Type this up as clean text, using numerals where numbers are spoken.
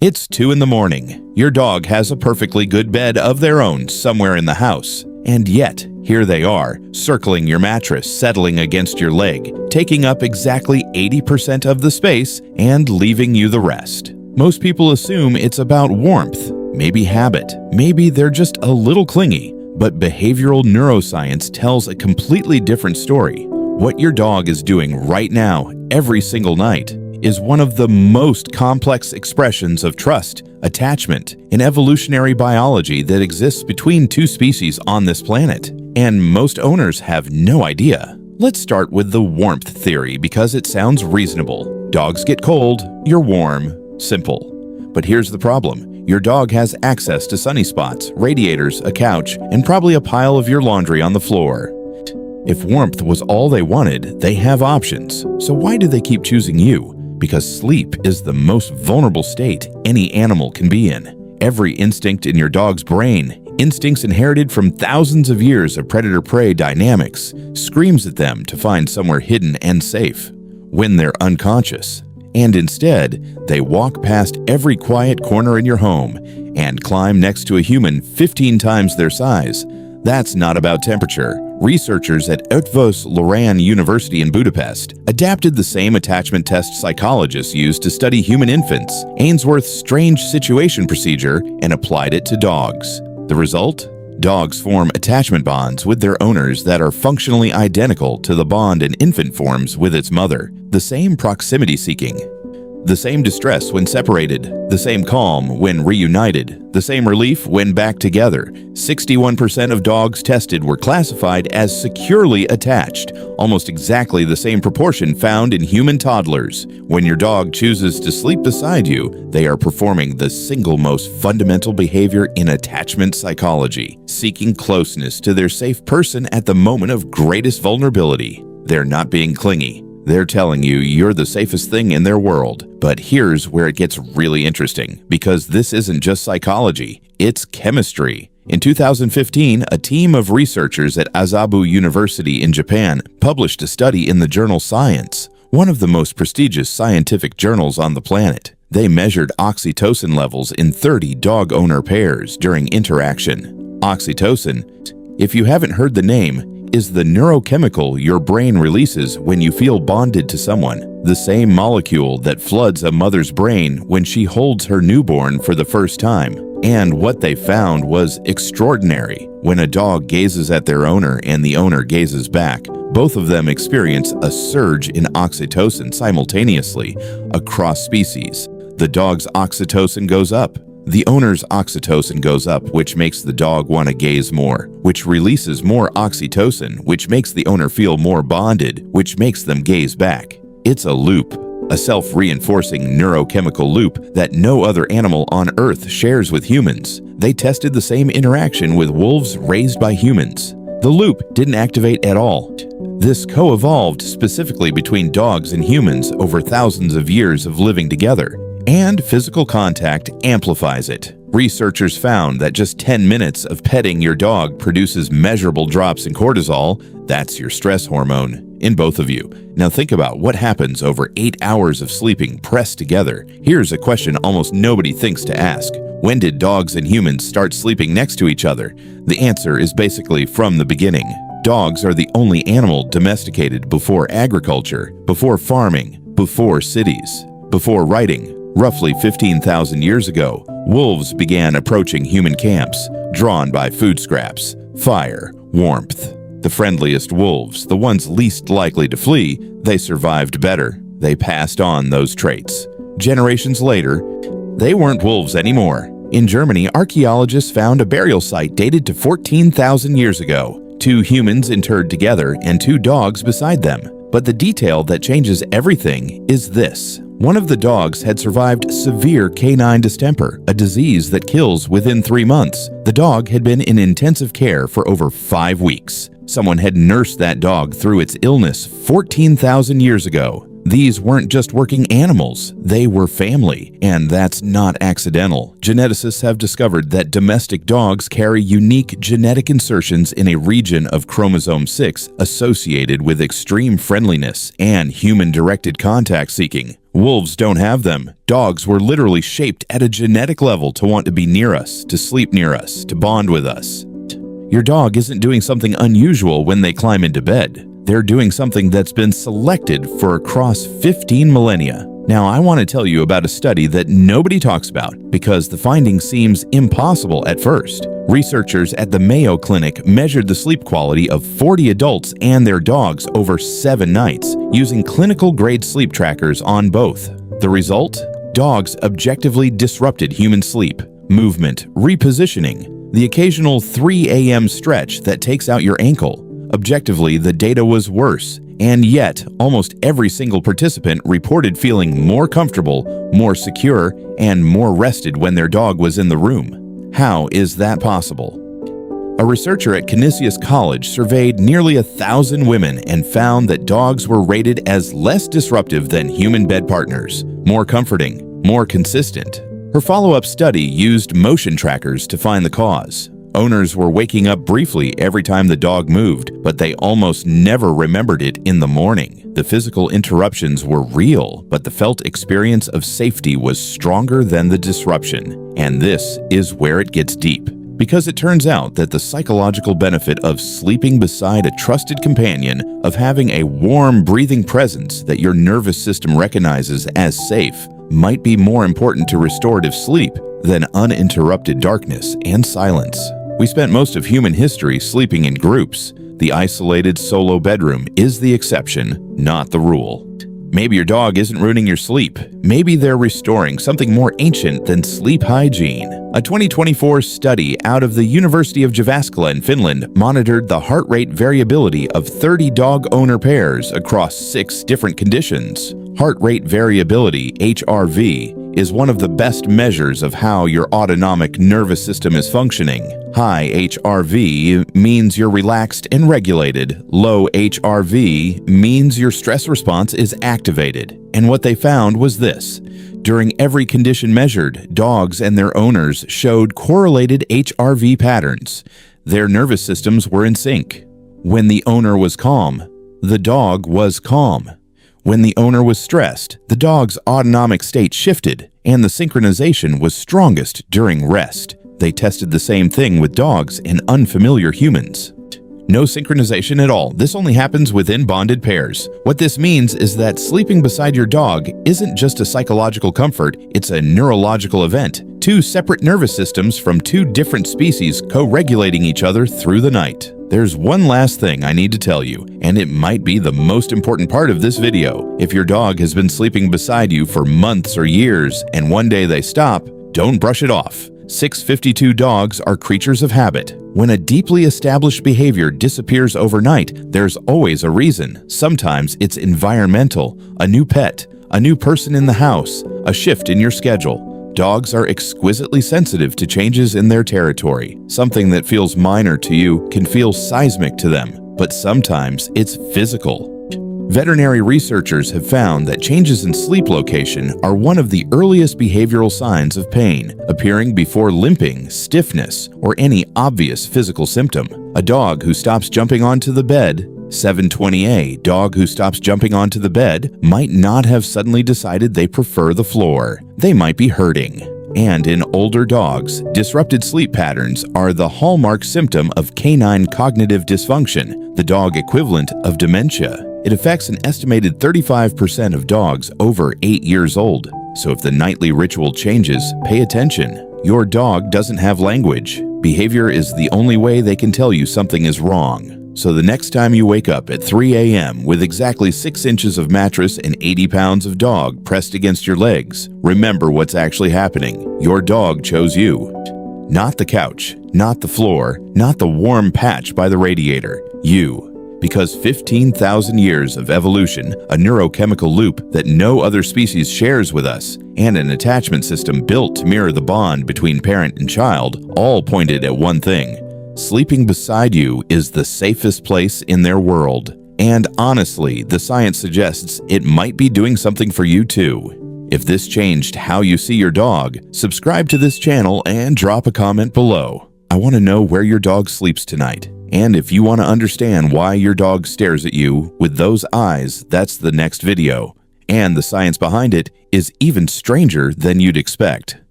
It's 2 in the morning. Your dog has a perfectly good bed of their own somewhere in the house. And yet, here they are, circling your mattress, settling against your leg, taking up exactly 80% of the space and leaving you the rest. Most people assume it's about warmth, maybe habit, maybe they're just a little clingy. But behavioral neuroscience tells a completely different story. What your dog is doing right now, every single night, is one of the most complex expressions of trust, attachment, in evolutionary biology that exists between two species on this planet. And most owners have no idea. Let's start with the warmth theory because it sounds reasonable. Dogs get cold, you're warm. Simple. But here's the problem. Your dog has access to sunny spots, radiators, a couch, and probably a pile of your laundry on the floor. If warmth was all they wanted, they have options. So why do they keep choosing you? Because sleep is the most vulnerable state any animal can be in. Every instinct in your dog's brain, instincts inherited from thousands of years of predator-prey dynamics, screams at them to find somewhere hidden and safe when they're unconscious. And instead, they walk past every quiet corner in your home and climb next to a human 15 times their size. That's not about temperature. Researchers at Eötvös Loránd University in Budapest adapted the same attachment test psychologists used to study human infants, Ainsworth's strange situation procedure, and applied it to dogs. The result? Dogs form attachment bonds with their owners that are functionally identical to the bond an infant forms with its mother. The same proximity seeking, the same distress when separated, the same calm when reunited, the same relief when back together. 61% of dogs tested were classified as securely attached, almost exactly the same proportion found in human toddlers. When your dog chooses to sleep beside you, they are performing the single most fundamental behavior in attachment psychology, seeking closeness to their safe person at the moment of greatest vulnerability. They're not being clingy. They're telling you you're the safest thing in their world. But here's where it gets really interesting, because this isn't just psychology, it's chemistry. In 2015, a team of researchers at Asabu University in Japan published a study in the journal Science, one of the most prestigious scientific journals on the planet. They measured oxytocin levels in 30 dog-owner pairs during interaction. Oxytocin, if you haven't heard the name, is the neurochemical your brain releases when you feel bonded to someone, the same molecule that floods a mother's brain when she holds her newborn for the first time. And what they found was extraordinary. When a dog gazes at their owner and the owner gazes back, both of them experience a surge in oxytocin simultaneously across species. The dog's oxytocin goes up. The owner's oxytocin goes up, which makes the dog want to gaze more, which releases more oxytocin, which makes the owner feel more bonded, which makes them gaze back. It's a loop, a self-reinforcing neurochemical loop that no other animal on Earth shares with humans. They tested the same interaction with wolves raised by humans. The loop didn't activate at all. This co-evolved specifically between dogs and humans over thousands of years of living together. And physical contact amplifies it. Researchers found that just 10 minutes of petting your dog produces measurable drops in cortisol, that's your stress hormone, in both of you. Now think about what happens over 8 hours of sleeping pressed together. Here's a question almost nobody thinks to ask. When did dogs and humans start sleeping next to each other? The answer is basically from the beginning. Dogs are the only animal domesticated before agriculture, before farming, before cities, before writing. Roughly 15,000 years ago, wolves began approaching human camps, drawn by food scraps, fire, warmth. The friendliest wolves, the ones least likely to flee, they survived better. They passed on those traits. Generations later, they weren't wolves anymore. In Germany, archaeologists found a burial site dated to 14,000 years ago. 2 humans interred together and 2 dogs beside them. But the detail that changes everything is this. One of the dogs had survived severe canine distemper, a disease that kills within 3 months. The dog had been in intensive care for over 5 weeks. Someone had nursed that dog through its illness 14,000 years ago. These weren't just working animals, they were family, and that's not accidental. Geneticists have discovered that domestic dogs carry unique genetic insertions in a region of chromosome 6 associated with extreme friendliness and human-directed contact seeking. Wolves don't have them. Dogs were literally shaped at a genetic level to want to be near us, to sleep near us, to bond with us. Your dog isn't doing something unusual when they climb into bed. They're doing something that's been selected for across 15 millennia. Now, I want to tell you about a study that nobody talks about because the finding seems impossible at first. Researchers at the Mayo Clinic measured the sleep quality of 40 adults and their dogs over 7 nights using clinical-grade sleep trackers on both. The result? Dogs objectively disrupted human sleep, movement, repositioning, the occasional 3 a.m. stretch that takes out your ankle. Objectively, the data was worse, and yet almost every single participant reported feeling more comfortable, more secure, and more rested when their dog was in the room. How is that possible? A researcher at Canisius College surveyed nearly 1,000 women and found that dogs were rated as less disruptive than human bed partners, more comforting, more consistent. Her follow-up study used motion trackers to find the cause. Owners were waking up briefly every time the dog moved, but they almost never remembered it in the morning. The physical interruptions were real, but the felt experience of safety was stronger than the disruption. And this is where it gets deep. Because it turns out that the psychological benefit of sleeping beside a trusted companion, of having a warm, breathing presence that your nervous system recognizes as safe, might be more important to restorative sleep than uninterrupted darkness and silence. We spent most of human history sleeping in groups. The isolated solo bedroom is the exception, not the rule. Maybe your dog isn't ruining your sleep. Maybe they're restoring something more ancient than sleep hygiene. A 2024 study out of the University of Jyväskylä in Finland monitored the heart rate variability of 30 dog owner pairs across 6 different conditions. Heart rate variability, HRV, is one of the best measures of how your autonomic nervous system is functioning. High HRV means you're relaxed and regulated. Low HRV means your stress response is activated. And what they found was this. During every condition measured, dogs and their owners showed correlated HRV patterns. Their nervous systems were in sync. When the owner was calm, the dog was calm. When the owner was stressed, the dog's autonomic state shifted, and the synchronization was strongest during rest. They tested the same thing with dogs and unfamiliar humans. No synchronization at all. This only happens within bonded pairs. What this means is that sleeping beside your dog isn't just a psychological comfort, it's a neurological event. 2 separate nervous systems from 2 different species co-regulating each other through the night. There's one last thing I need to tell you, and it might be the most important part of this video. If your dog has been sleeping beside you for months or years, and one day they stop, don't brush it off. 652 dogs are creatures of habit. When a deeply established behavior disappears overnight, there's always a reason. Sometimes it's environmental, a new pet, a new person in the house, a shift in your schedule. Dogs are exquisitely sensitive to changes in their territory. Something that feels minor to you can feel seismic to them, but sometimes it's physical. Veterinary researchers have found that changes in sleep location are one of the earliest behavioral signs of pain, appearing before limping, stiffness, or any obvious physical symptom. A dog who stops jumping onto the bed, 720A, dog who stops jumping onto the bed, might not have suddenly decided they prefer the floor. They might be hurting. And in older dogs, disrupted sleep patterns are the hallmark symptom of canine cognitive dysfunction, the dog equivalent of dementia. It affects an estimated 35% of dogs over 8 years old. So if the nightly ritual changes, pay attention. Your dog doesn't have language. Behavior is the only way they can tell you something is wrong. So the next time you wake up at 3 a.m. with exactly 6 inches of mattress and 80 pounds of dog pressed against your legs, remember what's actually happening. Your dog chose you. Not the couch, not the floor, not the warm patch by the radiator. You. Because 15,000 years of evolution, a neurochemical loop that no other species shares with us, and an attachment system built to mirror the bond between parent and child, all pointed at one thing. Sleeping beside you is the safest place in their world. And honestly, the science suggests it might be doing something for you too. If this changed how you see your dog, subscribe to this channel and drop a comment below. I want to know where your dog sleeps tonight. And if you want to understand why your dog stares at you with those eyes, that's the next video. And the science behind it is even stranger than you'd expect.